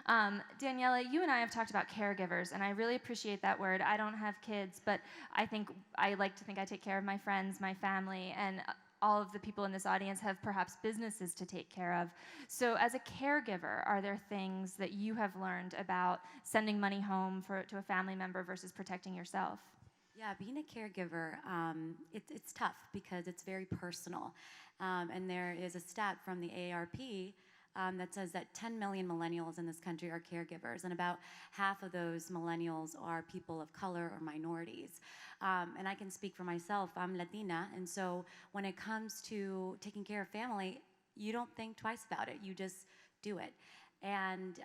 Daniela, you and I have talked about caregivers, and I really appreciate that word. I don't have kids, but I like to think I take care of my friends, my family, and all of the people in this audience have perhaps businesses to take care of. So as a caregiver, are there things that you have learned about sending money home to a family member versus protecting yourself? Yeah, being a caregiver, it's tough because it's very personal. And there is a stat from the AARP that says that 10 million millennials in this country are caregivers, and about half of those millennials are people of color or minorities. And I can speak for myself, I'm Latina, and so when it comes to taking care of family, you don't think twice about it, you just do it. And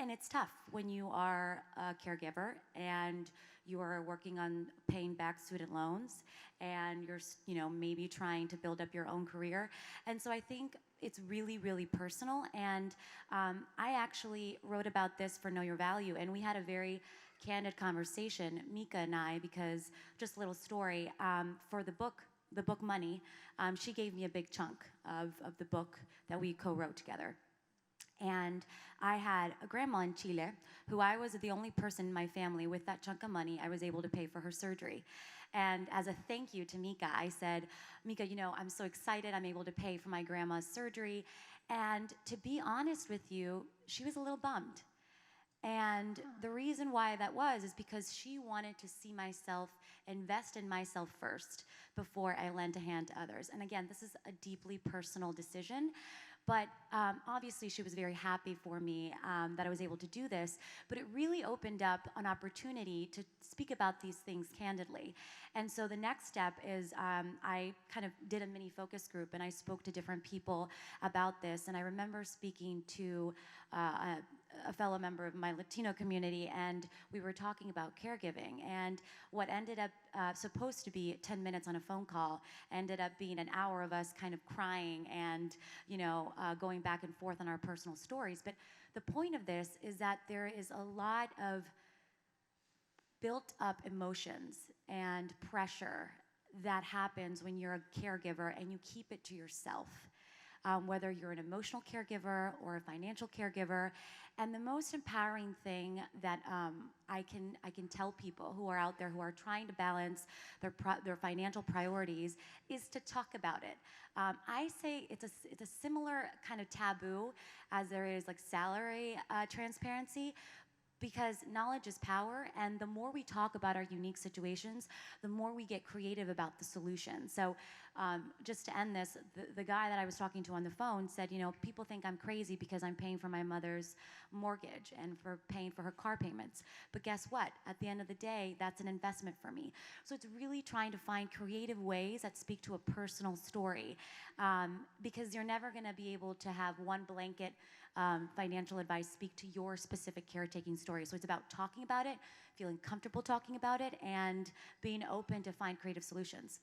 it's tough when you are a caregiver and you are working on paying back student loans and you're maybe trying to build up your own career. And so I think it's really, really personal. And I actually wrote about this for Know Your Value, and we had a very candid conversation, Mika and I, because just a little story, for the book Money, she gave me a big chunk of the book that we co-wrote together. And I had a grandma in Chile who I was the only person in my family with that chunk of money I was able to pay for her surgery. And as a thank you to Mika, I said, Mika, I'm so excited I'm able to pay for my grandma's surgery. And to be honest with you, she was a little bummed. And the reason why that was is because she wanted to see myself invest in myself first before I lent a hand to others. And again, this is a deeply personal decision. But obviously, she was very happy for me that I was able to do this. But it really opened up an opportunity to speak about these things candidly. And so the next step is I kind of did a mini focus group, and I spoke to different people about this. And I remember speaking to a fellow member of my Latino community, and we were talking about caregiving. And what ended up supposed to be 10 minutes on a phone call ended up being an hour of us kind of crying and, going back and forth on our personal stories. But the point of this is that there is a lot of built up emotions and pressure that happens when you're a caregiver and you keep it to yourself. Whether you're an emotional caregiver or a financial caregiver. And the most empowering thing that I can tell people who are out there who are trying to balance their financial priorities is to talk about it. I say it's a similar kind of taboo as there is like salary transparency, because knowledge is power, and the more we talk about our unique situations, the more we get creative about the solution. So just to end this, the guy that I was talking to on the phone said, people think I'm crazy because I'm paying for my mother's mortgage and for paying for her car payments. But guess what? At the end of the day, that's an investment for me. So it's really trying to find creative ways that speak to a personal story, because you're never gonna be able to have one blanket financial advice speak to your specific caretaking story. So it's about talking about it, feeling comfortable talking about it, and being open to find creative solutions.